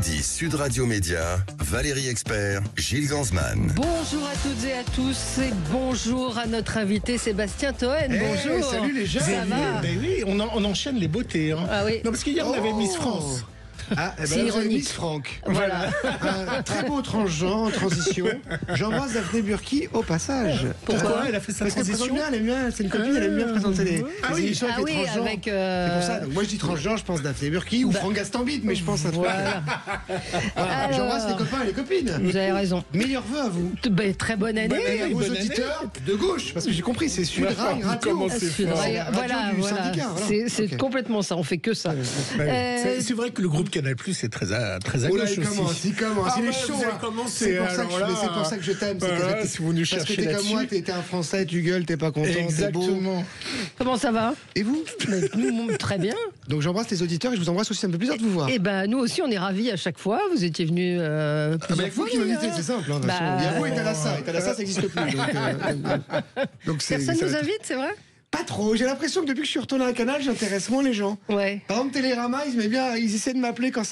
midi, Sud Radio Média, Valérie Expert, Gilles Gansman. Bonjour à toutes et à tous et bonjour à notre invité Sébastien Toen. Bonjour. Salut les jeunes. Ça va? Ben oui, on enchaîne les beautés. Hein. Ah oui. Non, parce qu'hier on avait Miss France. Ah, C'est ironique. Miss Franck. Voilà. Un très beau transgenre en transition. J'embrasse Daphné Burki au passage. Pourquoi elle a fait sa Parce qu'elle transition? présente bien, elle aime bien, c'est une copine, elle aime bien présenter les émissions Ah avec oui, les transgenres. avec. C'est pour ça, donc moi je dis transgenre, je pense Daphné Burki ou Franck Gastambide, mais je pense à toi. Voilà. Voilà, j'embrasse les copains et les copines. Vous avez raison. Meilleurs vœux à vous. Très bonne année. Et à vos bonne auditeurs de gauche, parce que j'ai compris, c'est Sud Radio. Comment c'est fort. radio Voilà, du voilà. syndicat, voilà. C'est Ok. complètement ça, on fait que ça. C'est vrai que le groupe Canal Plus est très à Oh là, gauche il commence, aussi. il commence, il est ouais, chaud. vous avez hein. commencé, C'est pour ça alors là. c'est pour ça que je t'aime. Voilà, si vous nous parce que cherchez t'es comme là-dessus. moi, t'es un Français, tu gueules, t'es pas content, t'es beau. Exactement. Comment ça va? Et vous? Nous, très bien. Donc j'embrasse les auditeurs et je vous embrasse aussi, ça me fait plaisir de vous voir. Et ben nous aussi, on est ravis à chaque fois. Vous étiez venus Ah bah, plusieurs il faut fois. qu'il m'invite, d'ailleurs. c'est simple. Hein, de toute Bah, façon. Il y a vous et Thalassa. Et Thalassa, ça n'existe plus. Donc Personne ça nous va être- invite, c'est vrai? Pas trop. J'ai l'impression que depuis que je suis retourné à un canal, j'intéresse moins les gens. Ouais. Par exemple, Télérama, ils essaient de m'appeler quand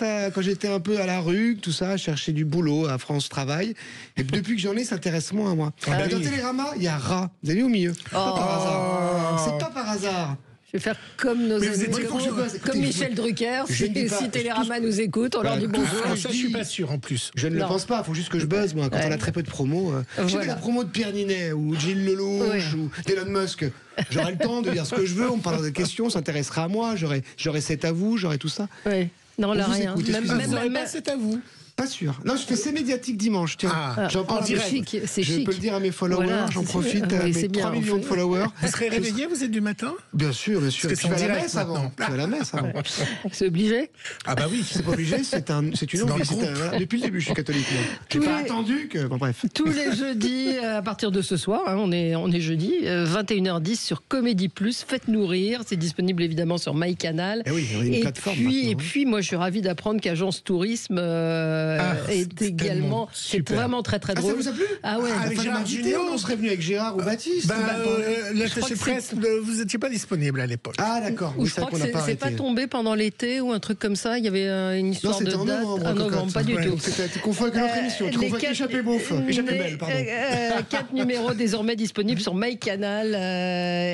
j'étais un peu à la rue, tout ça, chercher du boulot à France Travail. Et depuis que j'en ai, ça intéresse moins à moi. Ah Et dans oui. Télérama, il y a rat. Vous avez vu au milieu? C'est pas par hasard. C'est pas par hasard. Je vais faire comme nos Mais vous amis, étiez faut que je bosse. Écoutez, comme Michel Drucker. je ne dis pas- Si Télérama nous écoute, on leur dit bonjour. Ah, ça, je suis pas sûr en plus. Je ne le Non. pense pas, il faut juste que je buzz, moi, quand Ouais. on a très peu de promos. J'ai fait Voilà. la promo de Pierre Ninet ou Gilles Lelouch ou d'Elon Musk. J'aurai le temps de dire ce que je veux, on me parlera des questions, on s'intéressera à moi, j'aurai c'est à vous, j'aurai tout ça. Oui. Non, là, vous rien. écoute, excusez-moi. Vous n'aurez pas, c'est à vous. Pas sûr. Non, je fais C'est médiatique dimanche, tiens. J'en parle en à direct. mes- chic, c'est Je chic. peux le dire à mes followers, Voilà, j'en c'est- profite, oui, à mes c'est bien, 3 millions on de fait- followers. Vous serez réveillé, vous êtes du matin? Bien sûr, bien sûr. Parce Et que puis c'est tu en vas à la direct messe avant. maintenant. Tu vas à la messe avant. C'est obligé. Ah bah oui. C'est pas obligé, c'est une dans envie. le groupe. Depuis le début, je suis catholique. Moi. J'ai Tous pas les- attendu que. Bon, bref. Tous les jeudis, à partir de ce soir, hein, on est jeudi, 21h10 sur Comédie Plus. Faites-nous rire. C'est disponible évidemment sur MyCanal. Eh oui, on a une plateforme Et maintenant, puis, moi, je suis ravie d'apprendre qu'Agence Tourisme est c'est également. tellement C'est super. vraiment très très Ah, ça drôle. vous a plu? Ah ouais. Avec Gérard Junior, on serait venu avec Gérard ou Baptiste. L'attaché presse, vous n'étiez pas disponible à l'époque. Ah d'accord. Ou Oui, je c'est crois vrai que qu'on n'a pas c'est pas arrêté. tombé pendant l'été ou un truc comme ça. Il y avait une Non, histoire de c'était en date. novembre. En cocotte. novembre, pas du Ouais, tout. donc tu confonds avec une autre émission. Tu Les confonds avec quatre- Échappée Beauf. Échappée Belle, pardon. 4 numéros désormais disponibles sur MyCanal.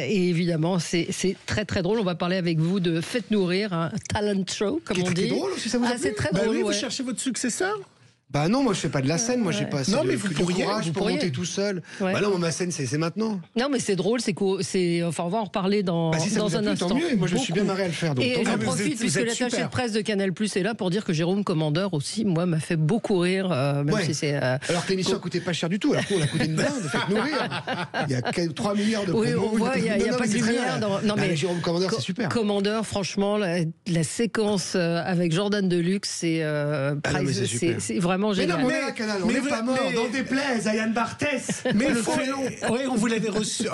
Et évidemment, c'est très très drôle. On va parler avec vous de Faites-nous rire, un talent show, comme Qui est on très dit. drôle aussi, ça vous a Ah, plu? c'est très Bah drôle. oui, vous ouais. cherchez votre successeur? Bah non, moi je fais pas de la scène, moi j'ai pas assez Non, de, mais vous de pourriez, courage vous pour pourriez. monter tout seul. Ouais. Bah non, moi, ma scène c'est maintenant. Non, mais c'est drôle, enfin, on va en reparler dans, Bah si ça dans vous a un plu, instant. tant mieux. Et moi je me suis bien Beaucoup. marré à le faire. Donc, Et tant j'en mieux. vous profite, êtes puisque l'attaché super. de presse de Canal Plus est là pour dire que Jérôme Commandeur aussi, moi, m'a fait beaucoup rire, même Ouais. si c'est. Alors que l'émission a coûté pas cher du tout, alors qu'on a coûté une blinde, faites-nous rire. Il y a 3 milliards de Oui, promos. on voit, il y a Non, pas mais de c'est très lumière bien. dans- non, mais Jérôme Commandeur, c'est super. Commandeur, franchement, la séquence avec Jordan Deluxe, c'est non, mais c'est super. c'est vraiment Mais non, génial. mais on est à Canal, on n'est pas mort. N'en déplaise à Yann Barthès. Mais le il faut. félon. Oui, on vous l'avait reçu.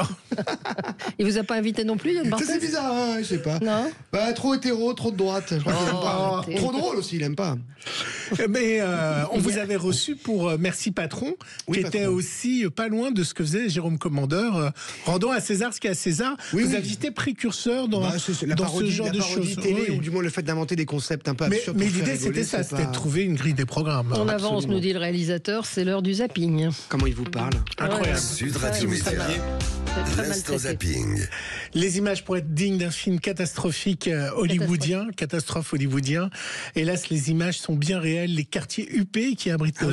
Il vous a pas invité non plus, Yann Ça Barthès? c'est bizarre, hein, je sais pas. Non. Bah trop hétéro, trop de droite. Je crois qu'il aime pas. arrêtez. Trop drôle aussi, il aime pas. Mais on vous avait reçu pour Merci Patron, Oui, qui Patron. était aussi pas loin de ce que faisait Jérôme Commandeur, rendant à César ce qu'il y a à César. Oui, vous oui. aviez été précurseur dans, Bah, c'est la dans parodie, ce genre la de parodie choses. télé, Oui. ou du moins le fait d'inventer des concepts un peu Mais, absurdes. mais pour faire l'idée, rigoler, c'était ça, c'est c'était pas- de trouver une grille des programmes. On avance, absolument. nous dit le réalisateur, c'est l'heure du zapping. Comment il vous parle? Incroyable. Sud Radio Ouais, Média, c'est très l'instant maltraité. zapping. Les images pourraient être dignes d'un film catastrophique hollywoodien, catastrophe hollywoodien. Hélas, les images sont bien réelles. Les quartiers huppés qui abritent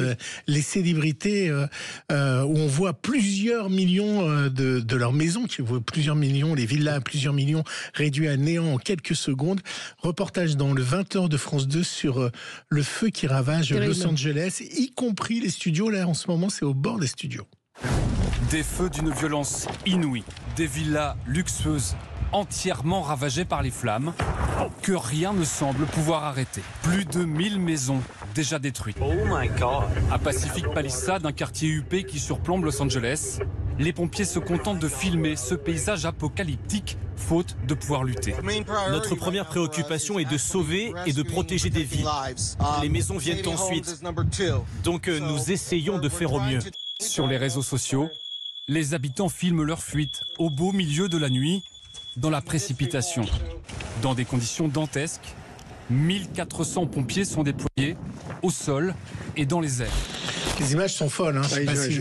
les célébrités, où on voit plusieurs millions de leurs maisons, qui voient plusieurs millions, les villas à plusieurs millions réduits à néant en quelques secondes. Reportage dans le 20h de France 2 sur le feu qui ravage Terrible. Los Angeles, y compris les studios. Là, en ce moment, c'est au bord des studios. Des feux d'une violence inouïe, des villas luxueuses entièrement ravagées par les flammes que rien ne semble pouvoir arrêter. Plus de 1000 maisons déjà détruites. Oh my God. À Pacific Palisades, un quartier huppé qui surplombe Los Angeles, les pompiers se contentent de filmer ce paysage apocalyptique faute de pouvoir lutter. Notre première préoccupation est de sauver et de protéger des vies. Les maisons viennent ensuite. Donc nous essayons de faire au mieux. Sur les réseaux sociaux, les habitants filment leur fuite au beau milieu de la nuit, dans la précipitation. Dans des conditions dantesques, 1400 pompiers sont déployés au sol et dans les airs. Les images sont folles. Hein,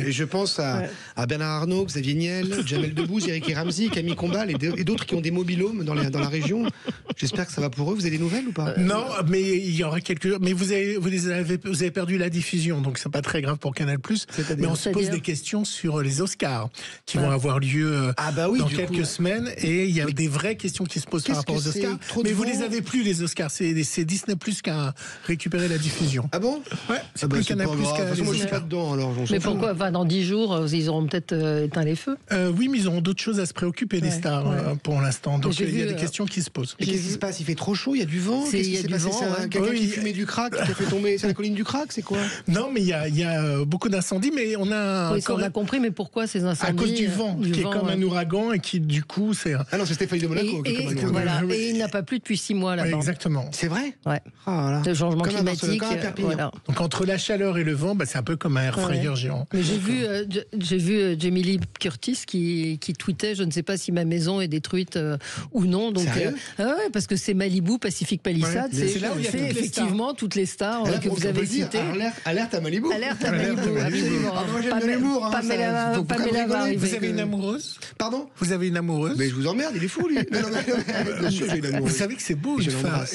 je pense à Bernard Arnault, Xavier Niel, Jamel Debbouze, Eric Ramsey, Camille Combal et d'autres qui ont des mobilhomes dans la région. J'espère que ça va pour eux. Vous avez des nouvelles ou pas? Non, mais il y aura quelques. Mais vous avez perdu la diffusion, donc c'est pas très grave pour Canal+. Mais on se pose des questions sur les Oscars qui vont avoir lieu dans quelques semaines, et il y a des vraies questions qui se posent par rapport aux Oscars. Mais vous les avez plus, les Oscars. C'est Disney+ qui a récupéré la diffusion. Ah bon? Ouais, c'est plus Canal+ qui a les Oscars. Pas dedans, alors, mais pourquoi? Dans 10 jours, ils auront peut-être éteint les feux. Oui, mais ils auront d'autres choses à se préoccuper des stars pour l'instant. Donc il y a des questions qui se posent. Qu'est-ce qui se passe? Il fait trop chaud, il y a du vent. Qu'est-ce qui s'est passé? C'est quelqu'un qui fumait du crack qui a fait tomber. C'est la colline du crack, c'est quoi? Non, mais il y a beaucoup d'incendies, mais on a. Oui, on a compris, mais pourquoi ces incendies? À cause du vent, qui est comme un ouragan et qui du coup c'est. Ah non, c'est Stéphanie de Monaco qui est comme un ouragan. Voilà. Et il n'a pas plu depuis 6 mois là-bas. Exactement. C'est vrai? Ouais. Voilà. Le changement climatique. Voilà. Donc entre la chaleur et le vent, c'est un peu comme un air frayeur géant. Mais j'ai vu Jamie Lee Curtis qui tweetait, je ne sais pas si ma maison est détruite ou non. Donc parce que c'est Malibu, Pacific Palisades, c'est là où il y a effectivement toutes les stars que vous avez citées. Alerte à Malibu. Alerte à Malibu, absolument. Moi j'aime bien l'humour. Pamela va arriver. Vous avez une amoureuse? Pardon? Vous avez une amoureuse? Mais je vous emmerde, il est fou lui. Bien sûr, j'ai une amoureuse. Vous savez que c'est beau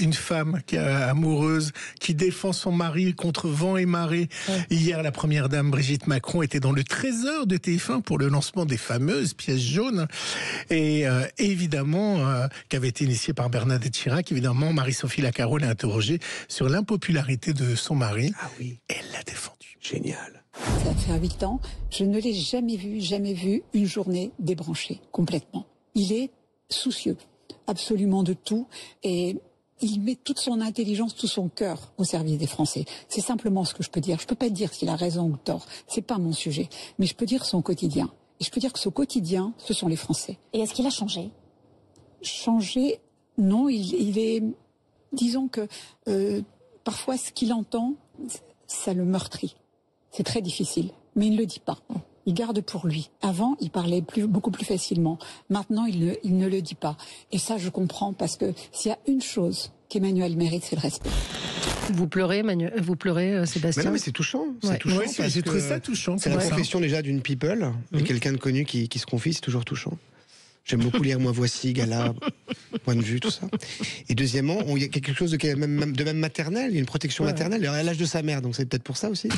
une femme qui est amoureuse, qui défend son mari contre vent et marée. Hier, la première dame Brigitte Macron était dans le trésor de TF1 pour le lancement des fameuses pièces jaunes, et évidemment qui avait été initiée par Bernadette Chirac. Évidemment, Marie-Sophie Lacaro l'a interrogée sur l'impopularité de son mari. Ah oui, elle l'a défendu. Génial. Ça fait 8 ans, je ne l'ai jamais vu une journée débranchée complètement. Il est soucieux, absolument de tout, et il met toute son intelligence, tout son cœur au service des Français. C'est simplement ce que je peux dire. Je peux pas dire s'il a raison ou tort. C'est pas mon sujet. Mais je peux dire son quotidien. Et je peux dire que ce quotidien, ce sont les Français. Et est-ce qu'il a changé? Changé? Non, il est... Disons que parfois ce qu'il entend, ça le meurtrit. C'est très difficile. Mais il ne le dit pas. Il garde pour lui. Avant, il parlait beaucoup plus facilement. Maintenant, il ne le dit pas. Et ça, je comprends, parce que s'il y a une chose qu'Emmanuel mérite, c'est le respect. Vous pleurez, Sébastien? Mais non, mais c'est touchant. C'est touchant. Oui, j'ai trouvé ça touchant. C'est la confession déjà d'une people, et quelqu'un de connu qui se confie, c'est toujours touchant. J'aime beaucoup lire Moi Voici, Gala, Point de Vue, tout ça. Et deuxièmement, il y a quelque chose de même maternel, il y a une protection maternelle, à l'âge de sa mère, donc c'est peut-être pour ça aussi.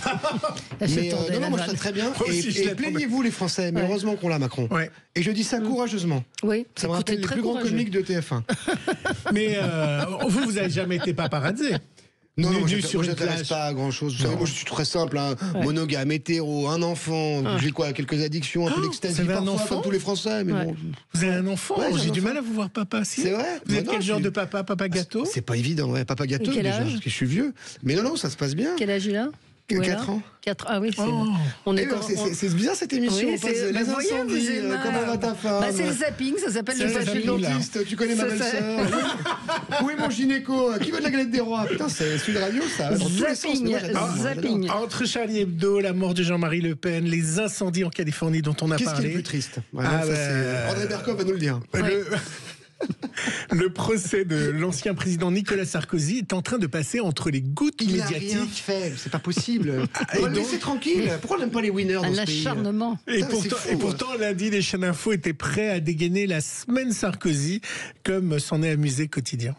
Mais non, moi je serais très bien. Et plaignez-vous les Français, mais heureusement qu'on l'a, Macron. Ouais. Et je dis ça courageusement. Oui. Ça me rappelle les plus grands comiques de TF1. Mais vous n'avez jamais été paparazzi? Non, moi je n'intéresse pas à grand chose. Vous savez, moi je suis très simple, monogame, hétéro, un enfant, j'ai quelques addictions, un peu d'ecstasy parfois, comme tous les Français. Mais bon. Vous avez un enfant? J'ai du mal à vous voir papa. Si. C'est vrai? Vous êtes quel genre de papa? Papa gâteau? C'est pas évident, papa gâteau déjà, parce que je suis vieux. Mais non, ça se passe bien. Quel âge il a? 4 ans. 4 Ah oui, c'est bien cette émission. Oui, les incendies, comment va ta femme? C'est le zapping, ça s'appelle le zapping. Dentiste, tu connais ma belle-sœur? Oui, mon gynéco, qui veut de la galette des rois? Putain, c'est Sud Radio, ça. Zapping. Entre Charlie Hebdo, la mort de Jean-Marie Le Pen, les incendies en Californie dont on a parlé. Qu'est-ce qui est le plus triste? André Berkoff va nous le dire. Le procès de l'ancien président Nicolas Sarkozy est en train de passer entre les gouttes médiatiques. Il n'a rien fait, c'est pas possible. On va le laisser tranquille. Pourquoi on n'aime pas les winners dans ce pays? Acharnement. Et pourtant, lundi, les chaînes info étaient prêts à dégainer la semaine Sarkozy, comme s'en est amusé Quotidien.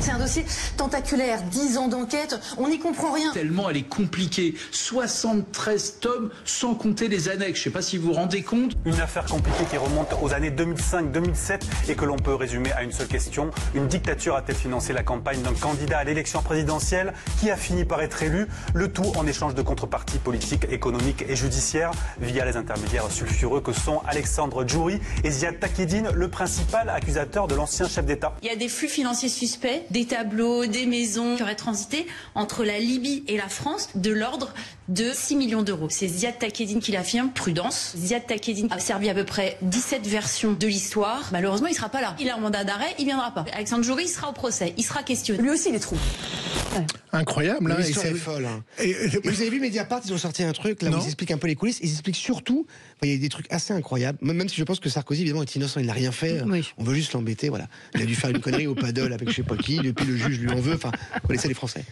C'est un dossier tentaculaire, 10 ans d'enquête, on n'y comprend rien. Tellement elle est compliquée, 73 tomes sans compter les annexes, je ne sais pas si vous vous rendez compte. Une affaire compliquée qui remonte aux années 2005-2007 et que l'on peut résumer à une seule question. Une dictature a-t-elle financé la campagne d'un candidat à l'élection présidentielle qui a fini par être élu, le tout en échange de contreparties politiques, économiques et judiciaires via les intermédiaires sulfureux que sont Alexandre Djouri et Ziad Takieddine, le principal accusateur de l'ancien chef d'État. Il y a des flux financiers suspects, des tableaux, des maisons qui auraient transité entre la Libye et la France de l'ordre de 6 millions d'euros. C'est Ziad Takieddine qui l'affirme, prudence. Ziad Takieddine a servi à peu près 17 versions de l'histoire. Malheureusement, il ne sera pas là. Il a un mandat d'arrêt, il ne viendra pas. Alexandre Djouri, il sera au procès, il sera questionné. Lui aussi, il est trou. Incroyable. Là, l'histoire est folle. Hein. Et vous avez vu Mediapart, ils ont sorti un truc là où ils expliquent un peu les coulisses. Ils expliquent surtout, il y a des trucs assez incroyables. Même si je pense que Sarkozy évidemment est innocent, il n'a rien fait. On veut juste l'embêter. Voilà, il a dû faire une connerie au paddle avec je sais pas qui. Depuis le juge lui en veut. Enfin, vous connaissez les Français.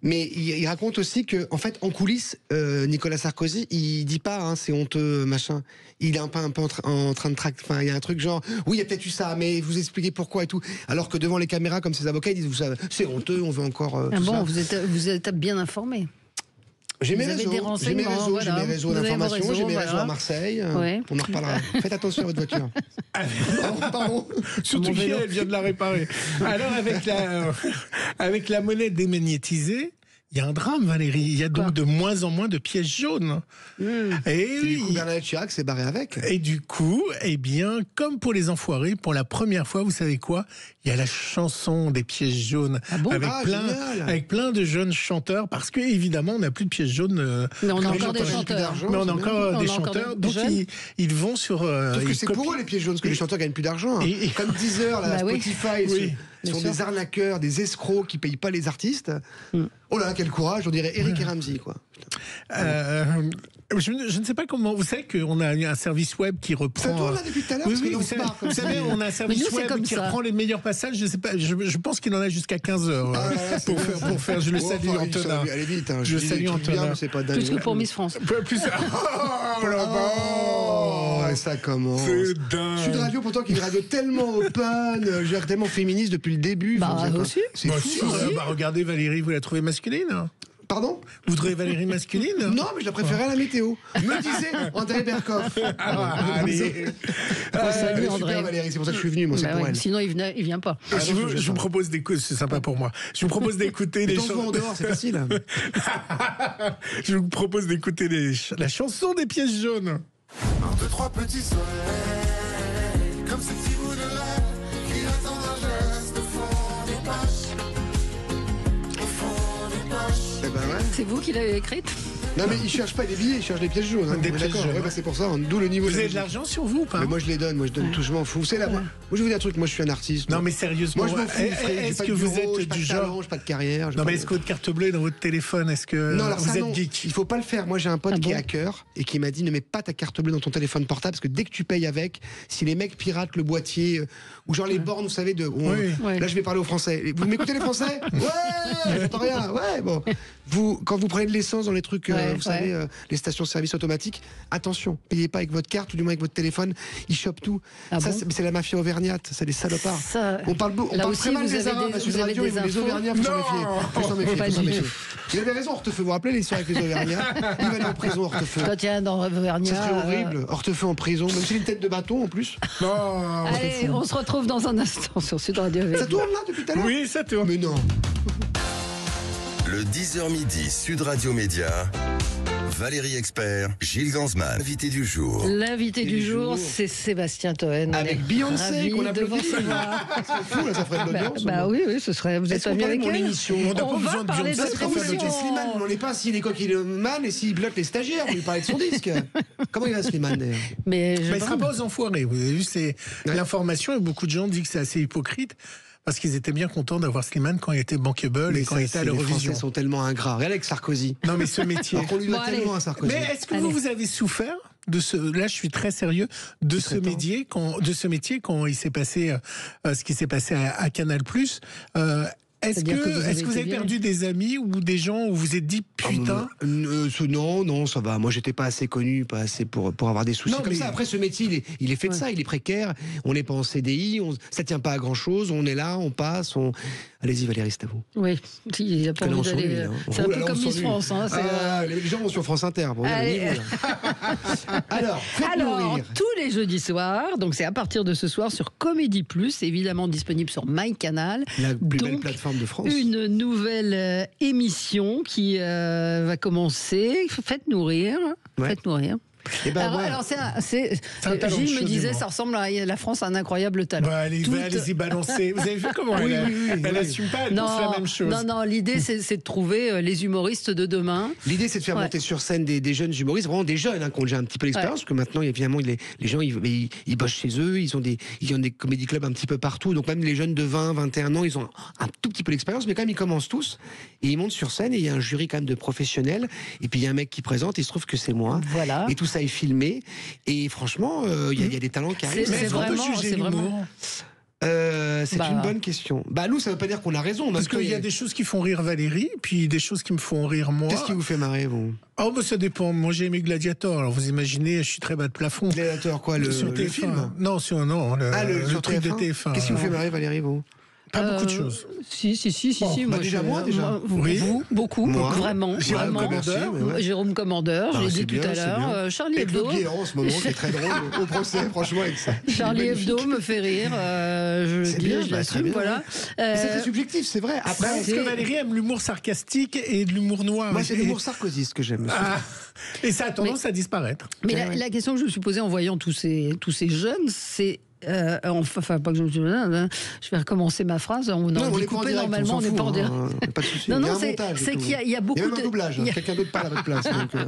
Mais il raconte aussi que en fait en coulisses, Nicolas Sarkozy, il dit pas hein, c'est honteux machin. Il est un peu en train de tracter. Enfin, il y a un truc genre oui, il y a peut-être eu ça, mais vous expliquez pourquoi et tout. Alors que devant les caméras, comme ses avocats, ils disent vous savez, c'est honteux, on veut encore. Tout ça. Vous êtes bien informé. J'ai mes réseaux d'information, j'ai mes réseaux à Marseille. On en reparlera. Faites attention à votre voiture. Pardon. Surtout qu'elle vient de la réparer. Alors avec la monnaie démagnétisée, il y a un drame, Valérie. Il y a donc de moins en moins de pièces jaunes. Et du coup, Bernadette Chirac s'est barré avec. Et du coup, eh bien, comme pour les enfoirés, pour la première fois, vous savez quoi ? Il y a la chanson des pièces jaunes avec plein de jeunes chanteurs, parce que évidemment, on n'a plus de pièces jaunes. Mais on a encore des chanteurs. Mais on a encore des chanteurs. Donc ils vont sur. Sauf que c'est pour eux les pièces jaunes, parce que les chanteurs gagnent plus d'argent. Comme Deezer, Spotify, ce sont des arnaqueurs, des escrocs qui payent pas les artistes. Oh là, quel courage, on dirait Eric et Ramsey, quoi. Je ne sais pas comment. Vous savez qu'on a un service web qui reprend. Ça tourne là depuis tout à l'heure. Vous savez, on a un service web qui reprend les meilleurs passages. Je sais pas. Je pense qu'il en a jusqu'à 15h pour faire. Je le salue, Antonin. Allez vite. Je le salue, Antonin. Plus que pour Miss France. Plus. Ça commence. C'est dingue. Sud Radio, pourtant, qui est une radio tellement open, tellement féministe depuis le début. Aussi. C'est fou. Regardez Valérie, vous la trouvez masculine ? Pardon ? Vous voudrez Valérie masculine ? Non, mais je la préférais à la météo. Me disait André Berkoff. Allez. Salut André. Super Valérie, c'est pour ça que je suis venu, moi, c'est pour elle. Sinon, il vient pas. Je vous propose d'écouter, c'est sympa pour moi. Je vous propose d'écouter les chansons. en dehors, c'est facile. Je vous propose d'écouter la chanson des pièces jaunes. 1, 2, 3 petits soleils, comme ces petits bouts de rêve qui attendent un geste au fond des poches. Au fond des poches. Eh ben ouais. C'est vous qui l'avez écrite ? Non mais ils cherchent pas des billets, ils cherchent des pièces jaunes. Hein. Des pièces jaunes. C'est pour ça, d'où le niveau. Vous avez de l'argent sur vous ou pas ? Mais moi je les donne, tout, je m'en fous. C'est là, moi je vous dis un truc, moi je suis un artiste. Non mais sérieusement, moi je m'en fous. Est-ce que vous êtes du genre, j'ai pas de carrière. Non mais est-ce que votre carte bleue est dans votre téléphone ? Est-ce que vous êtes geek ? Il faut pas le faire. Moi j'ai un pote qui est hacker et qui m'a dit ne mets pas ta carte bleue dans ton téléphone portable parce que dès que tu payes avec, si les mecs piratent le boîtier ou genre les bornes, vous savez là je vais parler aux Français. Vous m'écoutez les Français ? Ouais, j'entends rien. Ouais, bon. Quand vous prenez de l'essence dans les trucs, vous savez, les stations-service automatiques, attention, payez pas avec votre carte ou du moins avec votre téléphone, ils chopent tout. C'est la mafia auvergnate, c'est des salopards. On parle très mal des Arabes à Sud Radio, et les Auvergnats, faut s'en méfier. Il avait raison, Hortefeux, vous vous rappelez l'histoire avec les Auvergnats ? Il va aller en prison, Hortefeux. Quand il y a un Auvergnat. Ça serait horrible, Hortefeux en prison, même s'il a une tête de bâton en plus. Allez, on se retrouve dans un instant sur Sud Radio. Ça tourne là depuis tout à l'heure ? Oui, ça tourne. Mais non. Le 10h midi, Sud Radio Média. Valérie Expert, Gilles Gansman, invité du jour. L'invité du jour, c'est Sébastien Toen. Avec Beyoncé, qu'on applaudit. C'est fou, là, ça ferait de l'audience. Oui, ce serait. Vous êtes pas avec mon émission. On n'a pas besoin de Beyoncé. C'est comme Slimane, on n'est pas s'il est coquillman et s'il bloque les stagiaires, on lui parlait de son disque. Comment il va Slimane d'ailleurs ? Mais il ne sera pas aux enfoirés. Vous avez vu, c'est l'information et beaucoup de gens disent que c'est assez hypocrite. Parce qu'ils étaient bien contents d'avoir Slimane quand il était bankable et quand il était à l'Eurovision. Les Français sont tellement ingrats. Regardez avec Sarkozy. Non mais ce métier. On lui doit tellement à Sarkozy. Mais est-ce que vous avez souffert de ce... Là, je suis très sérieux de ce métier quand il s'est passé ce qui s'est passé à Canal+. Est-ce que vous avez perdu des amis ou des gens où vous vous êtes dit putain Non, ça va. Moi, j'étais pas assez connu, pas assez pour avoir des soucis comme ça. Après, ce métier, il est fait de ça, il est précaire. On n'est pas en CDI, ça tient pas à grand chose. On est là, on passe. Allez-y, Valérie, c'est à vous. Oui, il a pas envie d'aller. C'est un peu comme Miss France. Les gens vont sur France Inter. Alors, tous les jeudis soirs, donc c'est à partir de ce soir sur Comédie Plus, évidemment disponible sur MyCanal. La plus belle plateforme de France. Une nouvelle émission qui va commencer. Faites-nous rire. Alors, Gilles me disait, ça ressemble à la France a un incroyable talent. Allez-y, balancez. Vous avez vu comment elle assume pas, elle pense la même chose. Non, l'idée, c'est de trouver les humoristes de demain. L'idée, c'est de faire monter sur scène des jeunes humoristes, vraiment des jeunes qui ont déjà un petit peu d'expérience, parce que maintenant, évidemment, les gens, ils bossent chez eux, ils ont des comédie clubs un petit peu partout, donc même les jeunes de 20, 21 ans, ils ont un tout petit peu d'expérience, mais quand même, ils commencent tous, et ils montent sur scène, et il y a un jury quand même de professionnels, et puis il y a un mec qui présente, et il se trouve que c'est moi. Voilà. Et tout ça est filmé, et franchement, il y a des talents qui arrivent. C'est vraiment... C'est une bonne question. Nous, ça veut pas dire qu'on a raison. Parce qu'il y a des choses qui font rire Valérie, puis des choses qui me font rire moi. Qu'est-ce qui vous fait marrer, vous? Ça dépend. Moi, j'ai aimé Gladiator. Alors, vous imaginez, je suis très bas de plafond. Gladiator, quoi, le film? Non, le truc de TF1. Qu'est-ce qui vous fait marrer, Valérie, vous? Pas beaucoup de choses. Si. Moi, déjà. Vous, beaucoup, moi. Vraiment. Jérôme Commandeur, je l'ai dit tout à l'heure. Charlie Hebdo. Et en ce moment, c'est très drôle au procès, franchement, avec ça. Charlie Hebdo me fait rire. Je l'assume, voilà. C'est très subjectif, c'est vrai. Après, est-ce que Valérie aime l'humour sarcastique et de l'humour noir? Moi, c'est l'humour sarkozyste que j'aime. Et ça a tendance à disparaître. Mais la question que je me suis posée en voyant tous ces jeunes, c'est... pas que je vais recommencer ma phrase. On est coupé normalement, on n'est pas en direct. Pas de souci. Non, c'est qu'il y a beaucoup de. Il y a même un doublage. Quelqu'un d'autre parle à votre place. Donc, il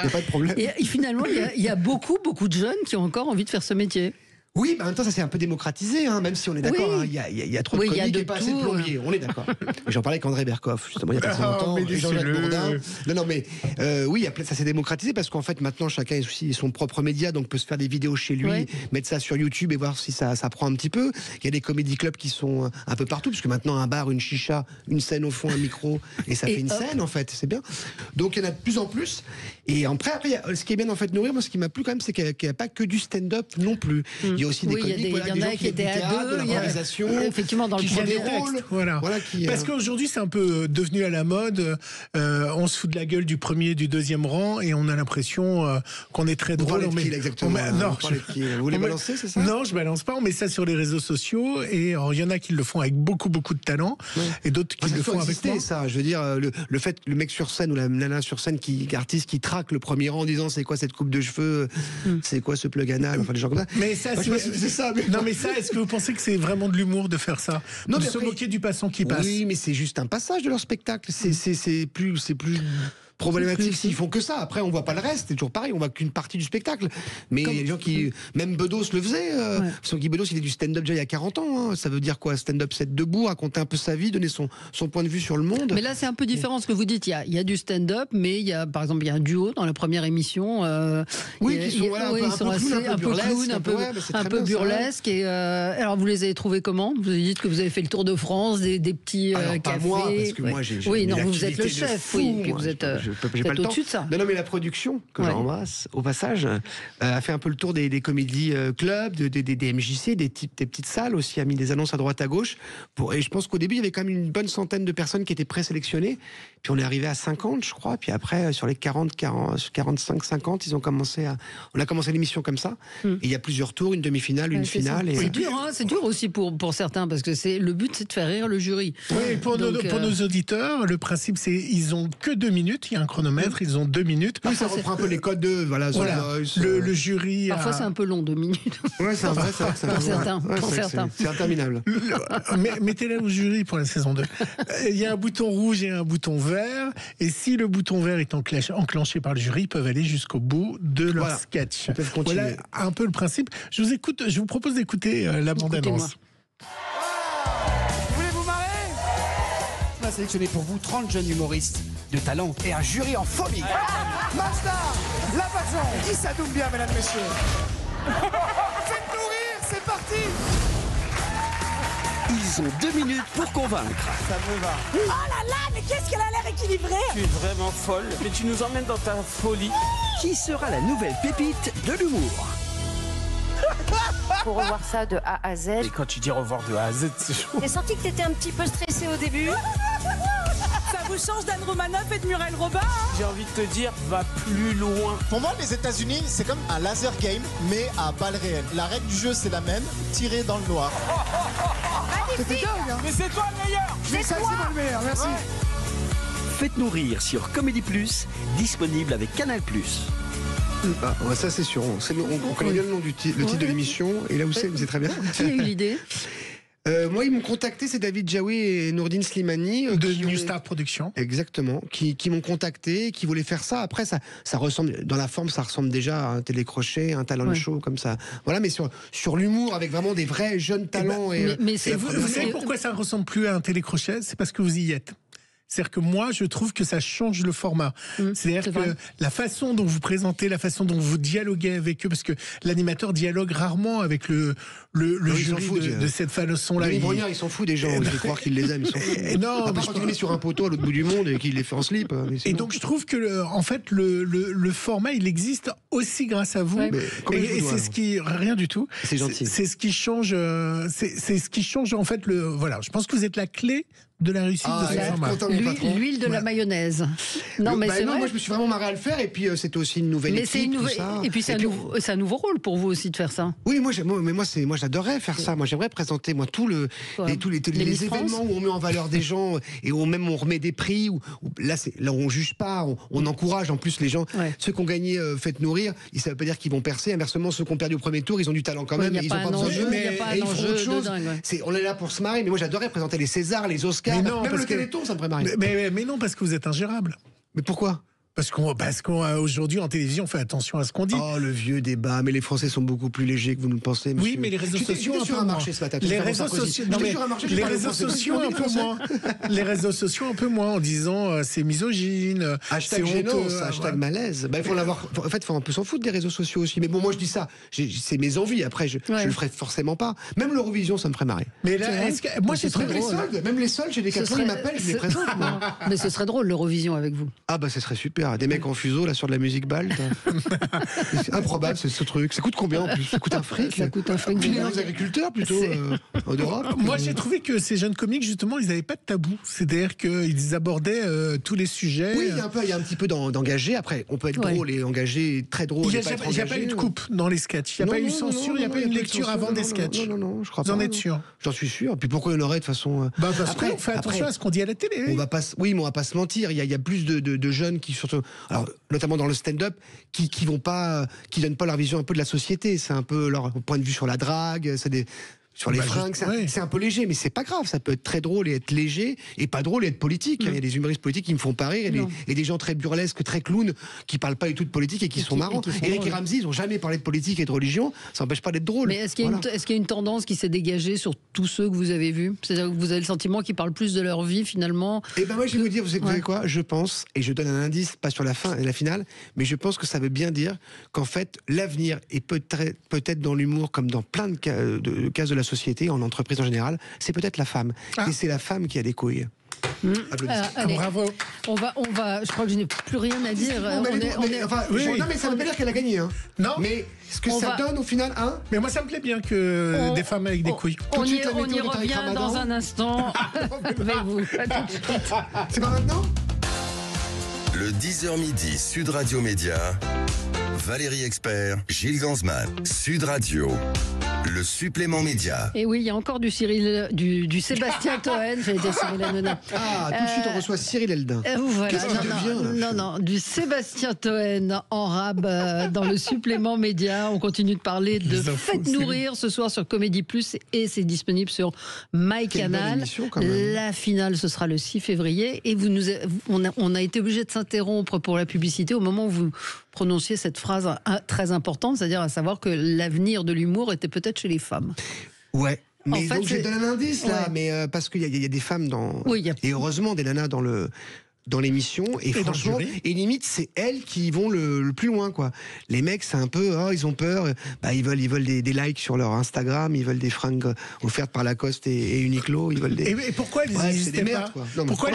n'y a pas de problème. Et finalement, il y a beaucoup de jeunes qui ont encore envie de faire ce métier. Oui, en même temps, ça s'est un peu démocratisé, même si on est d'accord. Il y a trop de comiques et pas assez de plombiers. On est d'accord. J'en parlais avec André Berkoff, justement, il y a pas si longtemps. Et Jean-Jacques Bourdin. Oui, ça s'est démocratisé parce qu'en fait, maintenant, chacun a aussi son propre média, donc peut se faire des vidéos chez lui, mettre ça sur YouTube et voir si ça prend un petit peu. Il y a des comédie clubs qui sont un peu partout, parce que maintenant, un bar, une chicha, une scène au fond, un micro, et ça fait une scène, en fait. C'est bien. Donc, il y en a de plus en plus. Et après, ce qui est bien, en fait, nourrir, moi, ce qui m'a plu quand même, c'est qu'il n'y a pas que du stand-up non plus. Il y a aussi des comiques, il y en a qui étaient à deux, de l'improvisation, effectivement dans le premier rôle. Voilà. Parce qu'aujourd'hui c'est un peu devenu à la mode. On se fout de la gueule du premier, du deuxième rang, et on a l'impression qu'on est très drôle. Exactement. Vous voulez balancer, c'est ça? Non, je balance pas. On met ça sur les réseaux sociaux, et il y en a qui le font avec beaucoup de talent, et d'autres qui le font avec moi. Ça, je veux dire, le fait, le mec sur scène ou la nana sur scène artiste qui traque le premier rang en disant c'est quoi cette coupe de cheveux, c'est quoi ce plug anal, enfin des gens comme ça. Mais ça, c'est ça. Non, mais ça, est-ce que vous pensez que c'est vraiment de l'humour de faire ça? Non, de se moquer du passant qui passe? Oui, mais c'est juste un passage de leur spectacle. C'est plus problématique s'ils font que ça. Après, on voit pas le reste. C'est toujours pareil. On voit qu'une partie du spectacle. Mais il y a des gens qui, même Bedos le faisait. Guy Bedos, il est du stand-up déjà il y a 40 ans. Ça veut dire quoi? Stand-up, c'est debout, raconter un peu sa vie, donner son point de vue sur le monde. Mais là, c'est un peu différent ce que vous dites. Il y a du stand-up, mais il y a, par exemple, il y a un duo dans la première émission. Qui sont un peu clown, un peu burlesque. Et alors, vous les avez trouvés comment? Vous avez dit que vous avez fait le tour de France, des petits cafés. Pas moi, parce que moi, j'ai vous êtes le chef. Oui, puis vous êtes. J'ai pas le temps. Non, mais la production, que j'embrasse, au passage, a fait un peu le tour des comédies clubs, des MJC, des petites salles aussi, a mis des annonces à droite à gauche. Et je pense qu'au début, il y avait quand même une bonne centaine de personnes qui étaient présélectionnées. Puis on est arrivé à 50, je crois. Puis après, sur les 45, 50, on a commencé l'émission comme ça. Et il y a plusieurs tours, une demi-finale, une finale. C'est dur, c'est dur aussi pour certains, parce que le but, c'est de faire rire le jury. Oui, pour nos auditeurs, le principe, c'est ils ont que 2 minutes. Il y a un chronomètre, ils ont 2 minutes. Oui, ça reprend un peu les codes de le jury. Parfois, c'est un peu long, 2 minutes. Ouais, c'est vrai, pour certains. C'est interminable. Mettez-la au jury pour la saison 2. Il y a un bouton rouge et un bouton vert. Et si le bouton vert est enclenché par le jury, ils peuvent aller jusqu'au bout de leur sketch. Voilà un peu le principe. Je vous propose d'écouter la bande-annonce. Voulez-vous marrer? On a sélectionné pour vous 30 jeunes humoristes de talent et un jury en folie. Mazda, la façon, qui s'adoube bien, mesdames, messieurs. Faites-nous rire, c'est parti. Ils ont 2 minutes pour convaincre. Ça me va. Oh là là, mais qu'est-ce qu'elle a l'air équilibrée! Tu es vraiment folle, mais tu nous emmènes dans ta folie. Qui sera la nouvelle pépite de l'humour? Faut revoir ça de A à Z. Et quand tu dis revoir de A à Z, c'est chaud. J'ai senti que t'étais un petit peu stressée au début. Ça vous change d'Anne Romanoff et de Muriel Robin, hein? J'ai envie de te dire, va plus loin. Pour moi, les États-Unis, c'est comme un laser game, mais à balles réelles. La règle du jeu, c'est la même, tirer dans le noir. C'était dingue, hein? Mais c'est toi le meilleur! C'est moi le meilleur, merci. Faites-nous rire sur Comédie Plus, disponible avec Canal+. Ah, ouais, ça c'est sûr. On connaît bien le nom du titre de l'émission. Et là où c'est très bien. Qui a eu l'idée? Moi, ils m'ont contacté, c'est David Jaoui et Nourdine Slimani. De New Star Productions. Exactement. Qui m'ont contacté, qui voulaient faire ça. Après, ça ressemble, dans la forme, ça ressemble déjà à un télécrochet, un talent show comme ça. Voilà, mais sur l'humour, avec vraiment des vrais jeunes talents. Mais vous savez pourquoi ça ne ressemble plus à un télécrochet? C'est parce que vous y êtes. C'est-à-dire que moi, je trouve que ça change le format. C'est-à-dire que la façon dont vous présentez, la façon dont vous dialoguez avec eux, parce que l'animateur dialogue rarement avec le jury de cette façon-là. Les Brognard, ils s'en foutent des gens. Il faut croire qu'ils les aiment. Ils s'en foutent. Non, à part quand il est sur un poteau à l'autre bout du monde et qu'il les fait en slip. Et donc, je trouve que, en fait, le format, il existe aussi grâce à vous. Ouais. Et c'est ce qui... Rien du tout. C'est gentil. C'est ce qui change... C'est ce qui change, en fait, voilà. Je pense que vous êtes la clé de la réussite de ce format. L'huile de la mayonnaise. Non, mais c'est vrai. Moi, je me suis vraiment marré à le faire. Et puis, c'était aussi une nouvelle équipe. Et puis, c'est un nouveau rôle pour vous aussi de faire ça. Oui, moi, j'adorerais faire ça. Moi, j'aimerais présenter tous les événements où on met en valeur des gens et où même on remet des prix. Là, on juge pas, on encourage. En plus, les gens, ceux qui ont gagné Faites Nourrir, ça veut pas dire qu'ils vont percer. Inversement, ceux qui ont perdu au premier tour, ils ont du talent quand même. Ils ont pas besoin de jeu, mais ils font autre chose. On est là pour se marrer. Mais moi, j'adorerais présenter les Césars, les Oscars. Non, même le Téléthon, ça me ferait marrer. Mais non, parce que vous êtes ingérable. Mais pourquoi? Parce qu'aujourd'hui, en télévision, on fait attention à ce qu'on dit. Oh, le vieux débat. Mais les Français sont beaucoup plus légers que vous ne le pensez, monsieur. Oui, mais les réseaux sociaux, un peu moins. Les réseaux sociaux, un peu moins. Les réseaux sociaux, un peu moins, en disant c'est misogyne, hashtag gênance, hashtag malaise. Il faut l'avoir. En fait, faut un peu s'en foutre des réseaux sociaux aussi. Mais bon, moi, je dis ça. C'est mes envies. Après, je le ferai forcément pas. Même l'Eurovision, ça me ferait marrer. Mais là, moi, c'est très drôle. Même les soldes, j'ai des capteurs qui m'appellent, je les présente. Mais ce serait drôle, l'Eurovision avec vous. Ah, bah, ce serait super. Des mecs en fuseau là sur de la musique balle. C'est improbable ce truc. Ça coûte combien en plus? Ça coûte un fric. Ça coûte un fric. Puis les agriculteurs plutôt d'Europe. Moi j'ai trouvé que ces jeunes comiques justement ils n'avaient pas de tabou. C'est-à-dire qu'ils abordaient tous les sujets. Oui, il y a un petit peu d'engagé. Après, on peut être drôle et engagé, très drôle. Il n'y a pas eu de coupe dans les sketchs. Il n'y a pas eu de censure. Il n'y a pas eu de lecture avant des sketchs. Non, je crois pas. Vous en êtes sûr? J'en suis sûr. Puis pourquoi il y en aurait de façon. Parce qu'on fait attention à ce qu'on dit à la télé. On va pas se mentir. Il y a plus de jeunes qui surtout. Alors, notamment dans le stand-up, qui donnent pas leur vision un peu de la société. C'est un peu leur point de vue sur la drague, sur les fringues, c'est un peu léger, mais c'est pas grave, ça peut être très drôle et être léger, et pas drôle et être politique. Il y a des humoristes politiques qui me font pas rire, et des gens très burlesques, très clowns, qui parlent pas du tout de politique et qui sont marrants. Eric et Ramsey, ils ont jamais parlé de politique et de religion, ça n'empêche pas d'être drôle. Mais est-ce qu'il y a une tendance qui s'est dégagée sur tous ceux que vous avez vus? C'est-à-dire que vous avez le sentiment qu'ils parlent plus de leur vie finalement? Eh ben moi je vais vous dire, vous savez quoi? Je pense, et je donne un indice, pas sur la fin et la finale, mais je pense que ça veut bien dire qu'en fait, l'avenir est peut-être dans l'humour comme dans plein de cas de la société, en entreprise en général, c'est peut-être la femme. Et c'est la femme qui a des couilles. Allez, bravo. On va. Je crois que je n'ai plus rien à dire. Non, mais ça veut pas dire qu'elle a gagné. Hein. Non. Mais ce que ça donne au final, hein. Mais moi, ça me plaît bien que des femmes avec des couilles. On y revient dans un instant. Avec vous. C'est pas maintenant? Le 10h midi, Sud Radio Média. Valérie Expert, Gilles Gansman, Sud Radio. Le supplément média. Et oui, il y a encore du Sébastien Toen. J'allais dire Cyril Hanouna. Ah, tout de suite on reçoit Cyril Eldin. Voilà. Du Sébastien Toen en rab dans le supplément média. On continue de parler de Faites Nourrir ce soir sur Comédie Plus et c'est disponible sur MyCanal. La finale, ce sera le 6 février. Et on a été obligé de s'interrompre pour la publicité au moment où vous prononciez cette phrase très importante, c'est-à-dire à savoir que l'avenir de l'humour était peut-être chez les femmes. Ouais. Mais en fait, donc je donne un indice là, mais parce qu'il y a des femmes et heureusement des nanas dans l'émission et franchement et limite c'est elles qui vont le plus loin quoi. Les mecs c'est un peu ils ont peur, ils veulent des likes sur leur Instagram, ils veulent des fringues offertes par Lacoste et Uniqlo, ils veulent des. Et pourquoi elles n'existaient pas? Pourquoi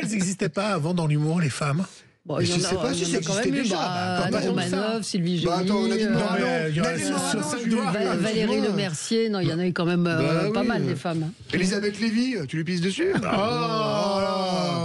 elles n'existaient pas avant dans l'humour les femmes? Bon, je sais pas si ça existait déjà. Anne Romanoff, Sylvie Joly, Valérie Le Mercier. Non, il y en a eu quand même pas mal des femmes. Elisabeth Lévy, tu lui pisses dessus?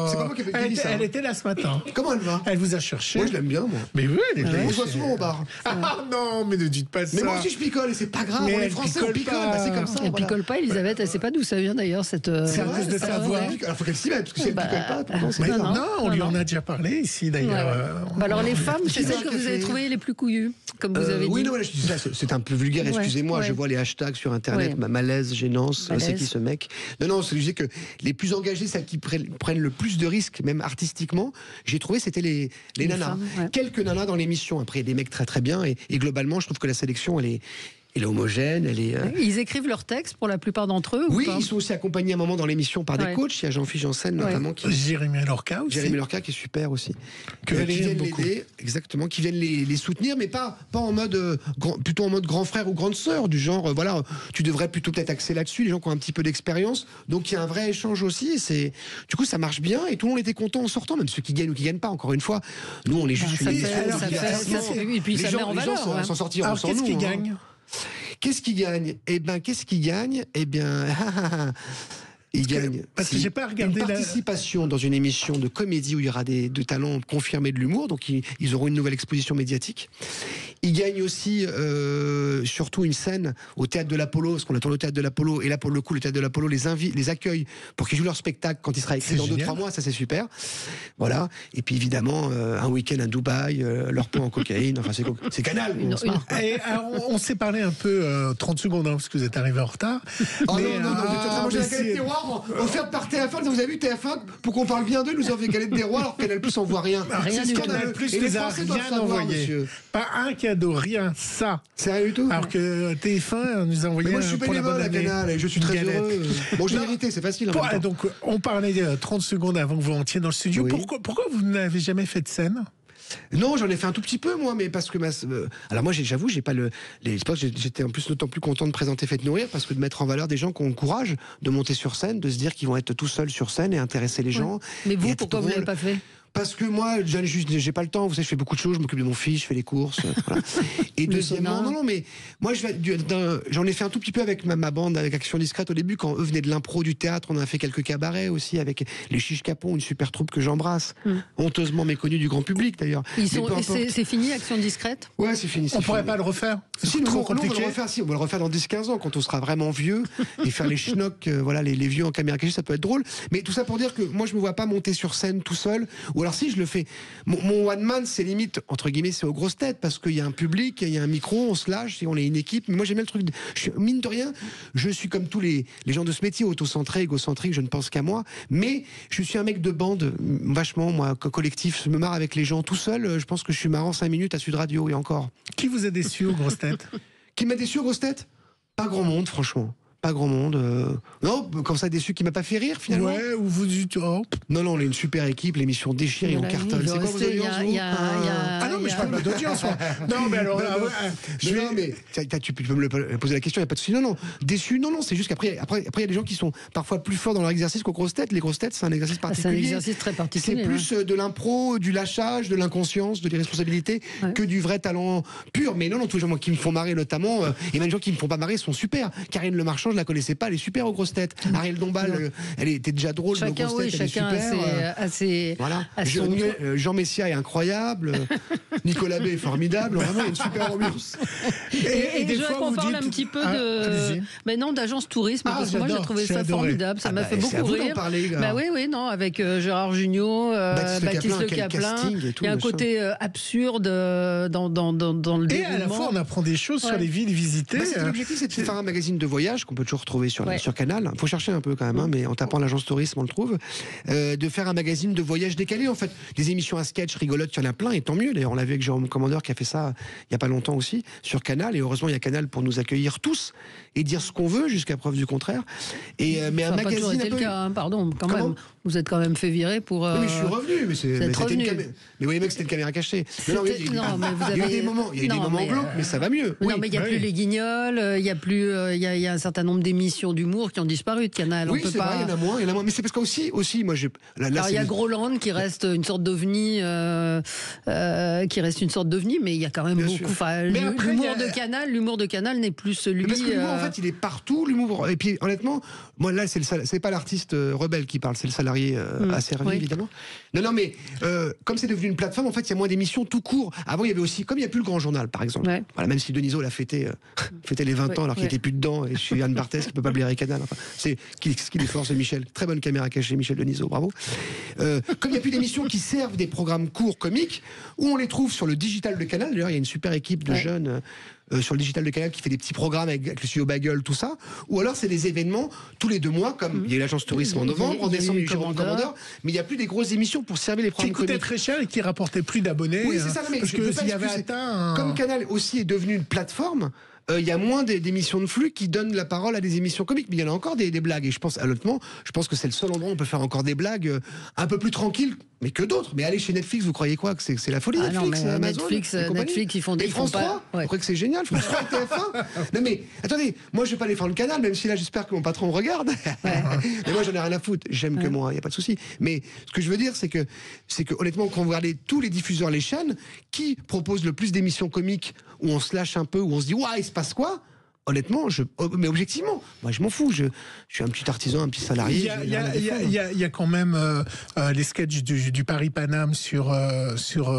C'est pas moi qui ai dit ça. Elle était là ce matin. Comment elle va? Elle vous a cherché. Moi, je l'aime bien, moi. Mais oui, elle est On se voit souvent au bar. Ah non, mais ne dites pas ça. Mais moi aussi, je picole et c'est pas grave. Mais On est elle français, on picole. pas. Bah, c'est comme ça. Elle voilà. picole pas, Elisabeth, elle sait pas d'où ça vient d'ailleurs cette. C'est à cause de sa voix. Alors, faut qu'elle s'y mette, parce que si elle picole pas, pourtant, c'est Mais pas grave. non, on lui en a déjà parlé ici d'ailleurs. Bah alors les femmes, c'est Qui celles va que vous café avez trouvées les plus couillues, comme vous avez dit. Oui, non, voilà, je dis ça, c'est un peu vulgaire, excusez-moi, Ouais. je vois les hashtags sur Internet, Ouais. malaise, gênance, Malaise. c'est qui ce mec? Non, je disais que les plus engagées, celles qui prennent le plus de risques, même artistiquement, j'ai trouvé c'était les nanas. femmes, ouais. Quelques nanas dans l'émission, après il y a des mecs très très bien, et globalement, je trouve que la sélection, elle est homogène, elle est... Ils écrivent leurs textes pour la plupart d'entre eux. Oui, ou pas ils sont aussi accompagnés à un moment dans l'émission par des Ouais. coachs. Il y a Jean-Philippe Janssen notamment qui... Jérémy Lorca aussi. Jérémy Lorca qui est super aussi. Que Valérie qui viennent aime beaucoup. l'aider, exactement, qui viennent les soutenir, mais pas en mode plutôt en mode grand frère ou grande sœur, du genre voilà, tu devrais plutôt peut-être axer là-dessus, les gens qui ont un petit peu d'expérience. Donc il y a un vrai échange aussi. Et c'est du coup ça marche bien et tout le monde était content en sortant, même ceux qui gagnent ou qui gagnent pas. Encore une fois, nous on est juste ça une fait- émission. ça fait- et puis ça met en valeur, les gens ouais. s'en sortiront Alors sans qu'est-ce nous. qui hein. gagne? Qu'est-ce qui gagne? Qu'est-ce qui gagne? Il gagne Parce que j'ai pas regardé une la- participation dans une émission de comédie où il y aura de talents confirmés de l'humour, donc ils auront une nouvelle exposition médiatique. Il gagne aussi surtout une scène au Théâtre de l'Apollo, parce qu'on attend le Théâtre de l'Apollo, et là pour le coup le Théâtre de l'Apollo les accueille pour qu'ils jouent leur spectacle quand il sera écrit C'est dans génial. 2-3 mois, ça c'est super. Voilà, et puis évidemment un week-end à Dubaï, leur point en cocaïne, enfin c'est Canal, on se marre. Et alors, on s'est parlé un peu 30 secondes parce que vous êtes arrivé en retard. Oh Mais, non, vous êtes en train de manger la galette des rois offerte par TF1. Vous avez vu TF1 pour qu'on parle bien d'eux, nous offre des galettes des rois alors Canal Plus on voit rien. Rien C'est du tout. scandaleux. Plus Et les nous a Français doivent rien savoir, envoyé. monsieur. Pas un cadeau, rien, ça. Sérieux du tout? Alors que TF1 nous a envoyé Mais moi je suis pour la bonne bénévole à année Canal et je suis une très galette. heureux. Bon, j'ai Non. mérité, c'est facile. En même temps. Donc on parlait 30 secondes avant que vous rentriez dans le studio. Oui. Pourquoi vous n'avez jamais fait de scène? Non, j'en ai fait un tout petit peu moi, mais parce que alors moi j'avoue, j'ai pas j'étais en plus d'autant plus content de présenter Faites Nourrir parce que de mettre en valeur des gens qui ont le courage de monter sur scène, de se dire qu'ils vont être tout seuls sur scène et intéresser les gens. Mais et vous, être pourquoi vous drôle. l'avez pas fait? Parce que moi, j'ai pas le temps. Vous savez, je fais beaucoup de choses. Je m'occupe de mon fils, je fais les courses. Voilà. Et deuxièmement, non, mais moi, j'en ai fait un tout petit peu avec ma bande, avec Action Discrète au début, quand eux venaient de l'impro, du théâtre. On a fait quelques cabarets aussi avec les Chiches Capon, une super troupe que j'embrasse, honteusement méconnue du grand public d'ailleurs. Ils Mais sont, peu et importe. c'est fini, Action Discrète? Ouais, c'est fini. On pourrait pas le refaire? Si, Trop on va compliqué. le refaire, si, on va le refaire dans 10-15 ans, quand on sera vraiment vieux, et faire les schnocks, voilà, les vieux en caméra cachée, ça peut être drôle. Mais tout ça pour dire que moi, je me vois pas monter sur scène tout seul, ou alors si, je le fais. Mon one man, c'est limite, entre guillemets, c'est aux grosses têtes, parce qu'il y a un public, il y a un micro, on se lâche, et on est une équipe. Mais moi, j'aime bien le truc, mine de rien, je suis comme tous les gens de ce métier, autocentré, égocentrique, je ne pense qu'à moi, mais je suis un mec de bande, vachement, moi, collectif, je me marre avec les gens tout seul, je pense que je suis marrant 5 minutes à Sud Radio, et encore. Qui vous a déçu aux grosses têtes? Qui m'a déçu aux grosses têtes? Pas grand monde, franchement. Pas grand monde. Non, comme ça, déçu qui m'a pas fait rire, finalement. Ouais, ou vous dites, oh. Non, on est une super équipe, l'émission déchire et on cartonne. C'est quoi vos audiences, vous? Ah non, mais je parle pas d'audience. Non, mais alors, tu peux me poser la question, il n'y a pas de souci. Non, déçu, non, c'est juste qu'après, il y a des gens qui sont parfois plus forts dans leur exercice qu'aux grosses têtes. Les grosses têtes, c'est un exercice particulier. C'est un exercice très particulier. C'est plus de l'impro, du lâchage, de l'inconscience, de l'irresponsabilité que du vrai talent pur. Mais non, tous les gens qui me font marrer, notamment, et même les gens qui me font pas marrer sont super. Karine Le Marchand, je la connaissais pas, elle est super aux grosses têtes. Ariel Dombal, elle était déjà drôle, mais aux Chacun, grosses têtes, elle est chacun super. assez. Voilà. à son Jean Messia est incroyable. Nicolas B est formidable. Vraiment, il y a une super ambiance. Et des je voudrais fois, qu'on vous parle dites- un petit peu allez-y. mais non, d'agence tourisme, parce que moi j'ai j'adore, trouvé j'ai ça adoré. formidable, ça m'a fait c'est à beaucoup vous d'en rire. parler, là. Bah oui, non, avec Gérard Jugnot, Baptiste Le quel Caplin. casting et tout, Il y a un machin. côté absurde dans le Et à la fois, déroulement. on apprend des choses sur Ouais. les villes visitées. L'objectif, c'est de faire un magazine de voyage qu'on peut toujours retrouver sur Ouais. Canal. Il faut chercher un peu quand même, mais en tapant l'agence tourisme, on le trouve. De faire un magazine de voyage décalé, en fait. Des émissions à sketch rigolotes, il y en a plein, et tant mieux. D'ailleurs, on l'a vu avec Jérôme Commandeur qui a fait ça il n'y a pas longtemps aussi, sur Canal. Et heureusement, il y a Canal pour nous accueillir tous et dire ce qu'on veut jusqu'à preuve du contraire. Mais Ça un n'a pas toujours magazine. été un peu... le cas, hein, pardon, quand Comment même. Vous êtes quand même fait virer pour. Oui, mais je suis revenu, mais c'était revenu. une caméra. Mais oui, mec, c'était une caméra cachée. Non, mais il y a eu des moments, glauques, mais ça va mieux. Non, mais il n'y a plus les guignols, il y a plus, il y a un certain nombre d'émissions d'humour qui ont disparu de Canal. Oui, on peut c'est pas... vrai, il y en a moins. Mais c'est parce qu'aussi, moi, Alors, il y a Groland qui reste une sorte d'ovni, mais il y a quand même beaucoup. L'humour de Canal n'est plus celui. Parce que l'humour, en fait, il est partout. L'humour. Et puis, honnêtement, moi, là, c'est pas l'artiste rebelle qui parle, c'est le salarié asservi, évidemment. Non, mais comme c'est devenu une plateforme, en fait, il y a moins d'émissions tout court. Avant, il y avait aussi, comme il n'y a plus le Grand Journal, par exemple. Voilà, même si Denisot l'a fêté les 20 ans alors qu'il n'était plus dedans, et je suis Anne Barthès qui peut pas blairer Canal. Enfin, c'est ce qu'il est fort, c'est Michel. Très bonne caméra cachée, Michel Denisot, bravo. Comme il n'y a plus d'émissions qui servent des programmes courts comiques, où on les trouve sur le digital de Canal. D'ailleurs, il y a une super équipe de jeunes sur le digital de Canal qui fait des petits programmes avec le studio Bagel, tout ça. Ou alors c'est des événements tous les 2 mois, comme il y a eu l'agence tourisme en novembre, en décembre il y a eu Jérôme Commandeur, mais il n'y a plus des grosses émissions pour servir les programmes comiques. Qui coûtaient très cher et qui rapportaient plus d'abonnés. Oui, c'est ça, mais parce que s'il y avait atteint comme Canal aussi est devenu une plateforme, il y a moins d'émissions de flux qui donnent la parole à des émissions comiques, mais il y en a encore des blagues. Et je pense, honnêtement, que c'est le seul endroit où on peut faire encore des blagues un peu plus tranquilles, mais que d'autres. Mais aller chez Netflix, vous croyez quoi? Que c'est la folie, Netflix, non, Amazon, Netflix, ils font des... Et France 3, vous croyez que c'est génial, France 3 et TF1? Non mais, attendez, moi je vais pas défendre le Canal, même si là j'espère que mon patron me regarde. Mais moi j'en ai rien à foutre, j'aime que moi, il n'y a pas de souci. Mais ce que je veux dire, c'est que honnêtement, quand vous regardez tous les diffuseurs, les chaînes, qui proposent le plus d'émissions comiques où on se lâche un peu, où on se dit, ouais, il se passe quoi? Honnêtement, mais objectivement, moi je m'en fous. Je suis un petit artisan, un petit salarié. Il y a quand même les sketchs du Paris Paname sur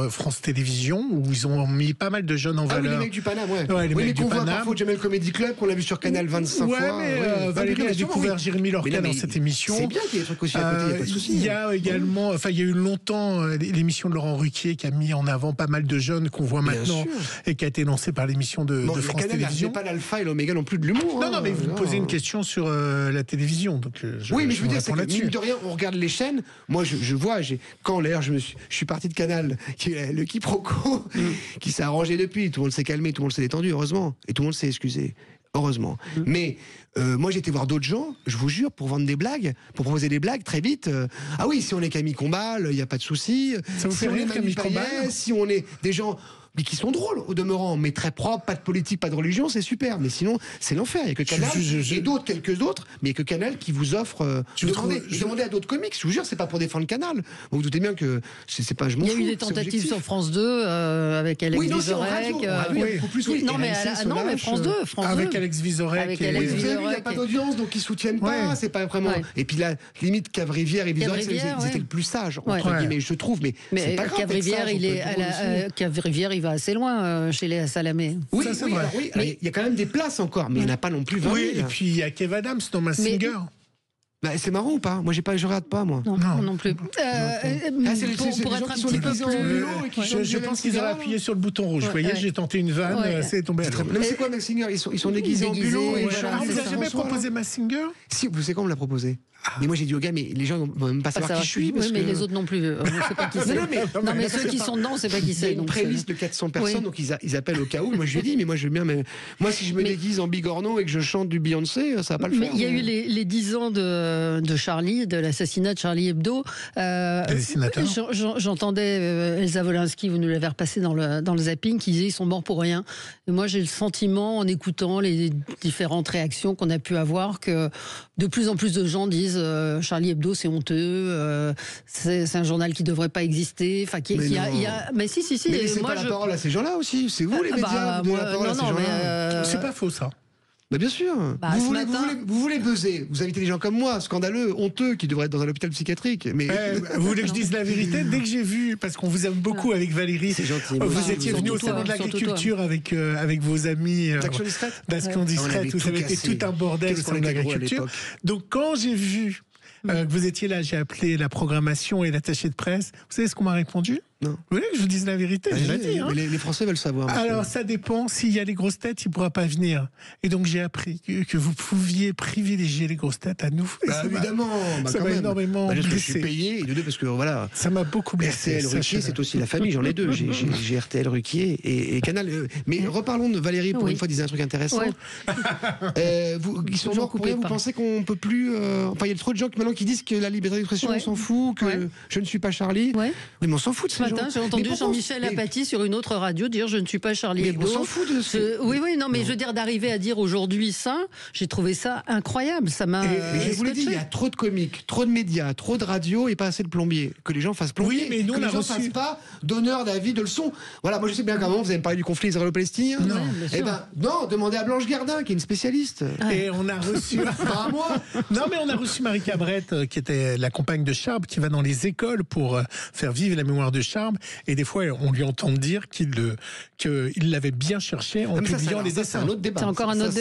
France Télévisions où ils ont mis pas mal de jeunes en valeur. Oui, les mecs du Paname, les mecs du qu'on voit Paname. Parfois au Jamel Comedy Club, qu'on l'a vu sur Canal 25 fois. Mais Valérie a découvert Jérémy Lorca dans cette émission. C'est bien qu'il y ait des trucs aussi à côté, il n'y a pas de souci. Il y a également, il y a eu longtemps l'émission de Laurent Ruquier qui a mis en avant pas mal de jeunes qu'on voit maintenant et qui a été lancée par l'émission de France Télévisions. C'est pas l'alpha et l'oméga non plus de l'humour. Non, mais vous me posez une question sur la télévision, donc oui, mais je veux dire, c'est que mine de rien, on regarde les chaînes. Moi, je vois, quand d'ailleurs je suis parti de Canal, le quiproquo qui s'est arrangé depuis. Tout le monde s'est calmé, tout le monde s'est détendu, heureusement, et tout le monde s'est excusé. Heureusement. Mais moi j'ai été voir d'autres gens, je vous jure, pour vendre des blagues, pour proposer des blagues très vite. Ah oui, si on est Camille Combal, il n'y a pas de souci. Ça vous si fait on rire, est Camille Combal, si on est des gens qui sont drôles au demeurant, mais très propres, pas de politique, pas de religion, c'est super. Mais sinon, c'est l'enfer. Il n'y a que Canal et quelques autres, mais il n'y a que Canal qui vous offre. Demandez à d'autres comiques. Je vous jure, c'est pas pour défendre Canal. Vous vous doutez bien que c'est pas. Je m'en fous. Il y a eu des tentatives sur France 2 avec Alex Vizorek. Non, mais France 2. Avec Alex Vizorek. Il n'y a pas d'audience, donc ils soutiennent pas. C'est pas vraiment. Et puis là, limite, Cavrivière et Vizorek, c'était le plus sage, entre guillemets, je trouve. Mais c'est pas grave. Cavrivière, il va assez loin chez les Salamé. Oui, il y a quand même des places encore, mais il n'y en a pas non plus 20 000. Oui, et puis il y a Kev Adams dans Mazinger. Bah, c'est marrant ou pas? Moi, je regarde pas, moi. Non plus. Pour être un petit peu plus... Je pense qu'ils auraient appuyé sur le bouton rouge. Vous voyez, j'ai tenté une vanne, c'est tombé à l'eau. Mais c'est quoi Mazinger? Ils sont déguisés en bulot. Vous n'avez jamais proposé Mazinger? Si, vous savez quand on me l'a proposé? Mais moi j'ai dit aux gars, mais les gens vont même pas savoir qui je suis. Oui, mais les autres non plus. On ne sait pas qui c'est. Non, mais ceux qui sont dedans, on ne sait pas qui c'est. Il y a une playlist de 400 personnes, donc ils appellent au cas où. Moi je lui ai dit, mais moi je veux bien. Moi si je me déguise en bigorneau et que je chante du Beyoncé, ça va pas le faire. Mais il y a eu les 10 ans de Charlie, de l'assassinat de Charlie Hebdo. J'entendais Elsa Wolinski, vous nous l'avez repassé dans le zapping, qui disait ils sont morts pour rien. Et moi j'ai le sentiment, en écoutant les différentes réactions qu'on a pu avoir, que de plus en plus de gens disent Charlie Hebdo c'est honteux, c'est un journal qui devrait pas exister. Enfin, mais si. Mais laissez pas la parole à ces gens-là aussi. C'est vous les médias, vous donnez la parole à ces gens-là. C'est pas faux ça. Bah bien sûr. Vous voulez buzzer. Vous invitez des gens comme moi, scandaleux, honteux, qui devraient être dans un hôpital psychiatrique. Mais vous voulez que je dise la vérité? Dès que j'ai vu, parce qu'on vous aime beaucoup avec Valérie, vous étiez venu au salon de l'agriculture avec vos amis d'Action Discrète. Vous savez, c'était tout un bordel au salon de l'agriculture. Donc quand j'ai vu que vous étiez là, j'ai appelé la programmation et l'attaché de presse. Vous savez ce qu'on m'a répondu? Non. Vous voulez que je vous dise la vérité? Je l'ai dit. Les Français veulent savoir. Alors, ça dépend. S'il y a les grosses têtes, il ne pourra pas venir. Et donc, j'ai appris que vous pouviez privilégier les grosses têtes à nous. Évidemment. Ça m'a énormément blessé. Je suis payé, et de deux, parce que voilà. Ça m'a beaucoup blessé. RTL, Ruquier, c'est aussi la famille. J'en ai deux. J'ai RTL, Ruquier et Canal. Mais reparlons de Valérie, pour une fois, disait un truc intéressant. Ils sont morts pour rien. Vous pensez qu'on peut plus. Enfin, il y a trop de gens maintenant qui disent que la liberté d'expression, on s'en fout, que je ne suis pas Charlie. Oui, mais on s'en fout de ça. matin, j'ai entendu Jean-Michel Apathy sur une autre radio dire je ne suis pas Charlie Hebdo. On s'en fout de ça. Oui, non, mais je veux dire d'arriver à dire aujourd'hui ça, j'ai trouvé ça incroyable. Ça m'a. Je vous l'ai dit, il y a trop de comiques, trop de médias, trop de radios et pas assez de plombiers. Que les gens fassent plombier. Oui, mais nous, que on les a gens reçu... fassent pas d'honneur d'avis de leçon. Voilà, moi je sais bien qu'à un moment vous avez parlé du conflit israélo-palestinien. Non, eh ben, non, demandez à Blanche Gardin qui est une spécialiste. Et on a reçu. Pas à moi. Non, mais on a reçu Marie Cabrette, qui était la compagne de Charb, qui va dans les écoles pour faire vivre la mémoire de Charb. Et des fois, on lui entend dire qu'il l'avait bien cherché en publiant les dessins. C'est un autre débat. C'est encore un autre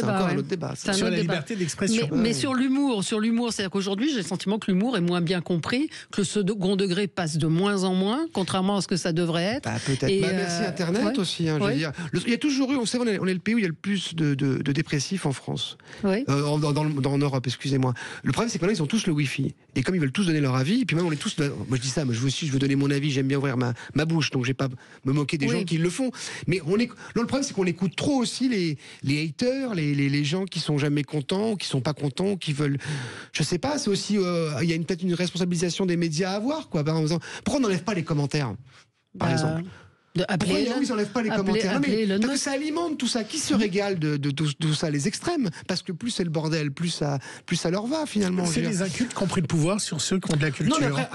débat. Sur la liberté d'expression. Mais sur l'humour, c'est-à-dire qu'aujourd'hui, j'ai le sentiment que l'humour est moins bien compris, que le second degré passe de moins en moins, contrairement à ce que ça devrait être. Bah, peut-être. Merci Internet aussi. Hein, je veux dire. Il y a toujours eu, on sait, on est le pays où il y a le plus de dépressifs en France. Oui. En Europe, excusez-moi. Le problème, c'est que maintenant, ils ont tous le Wifi. Et comme ils veulent tous donner leur avis, et puis même on est tous. Moi, je dis ça, mais je veux donner mon avis, j'aime bien ouvrir ma bouche, donc je vais pas me moquer des gens qui le font. Mais le problème, c'est qu'on écoute trop aussi les haters, les gens qui sont jamais contents, ou qui sont pas contents, qui veulent. Je sais pas, c'est aussi. Il y a peut-être une responsabilisation des médias à avoir, quoi. Pourquoi on n'enlève pas les commentaires, par exemple? Pourquoi ils n'enlèvent pas les commentaires? Parce que ça alimente tout ça. Qui se régale de tout ça? Les extrêmes. Parce que plus c'est le bordel, plus ça leur va finalement. C'est les incultes qui ont pris le pouvoir sur ceux qui ont de la culture. Non, mais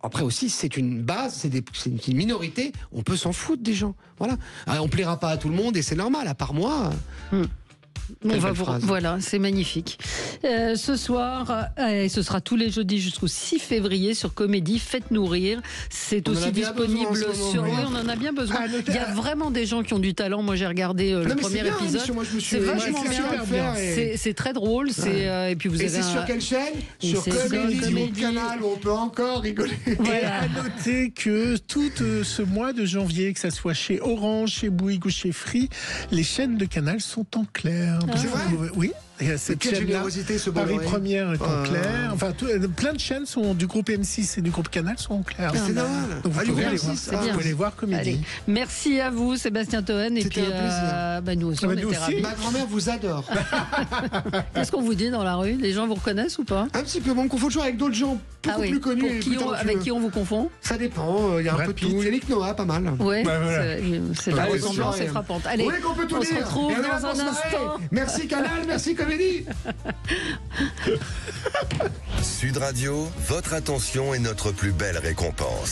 après aussi, c'est une base, c'est une minorité. On peut s'en foutre des gens. Voilà. Alors, on plaira pas à tout le monde et c'est normal, à part moi. Voilà, c'est magnifique. Ce soir, ce sera tous les jeudis jusqu'au 6 février sur Comédie, Faites-nous rire. C'est aussi disponible sur... Oui, on en a bien besoin. Il y a vraiment des gens qui ont du talent. Moi, j'ai regardé le premier épisode. C'est vachement bien. C'est très drôle. Et puis vous avez c'est sur quelle chaîne? Sur Comédie, Canal, où on peut encore rigoler. Et à noter que tout ce mois de janvier, que ça soit chez Orange, chez Bouygues ou chez Free, les chaînes de Canal sont en clair. C'est vrai? Oui. Cette quelle générosité, ce Paris Première est en clair. Enfin, plein de chaînes du groupe M6 et du groupe Canal sont en clair. C'est normal. Donc vous pouvez les voir Comédie. Allez. Merci à vous, Sébastien Toen. Et puis, un plaisir. Nous aussi, on était ravis. Ma grand-mère vous adore. Qu'est-ce qu'on vous dit dans la rue? Les gens vous reconnaissent ou pas? Un petit peu. On me confond toujours avec d'autres gens beaucoup plus connus. Avec qui on vous confond? Ça dépend. Il y a un peu de tout. Yannick Noah, pas mal. Oui, c'est la ressemblance est frappante. Allez, on se retrouve dans un instant. Merci Canal, merci Comédie. Sud Radio, votre attention est notre plus belle récompense.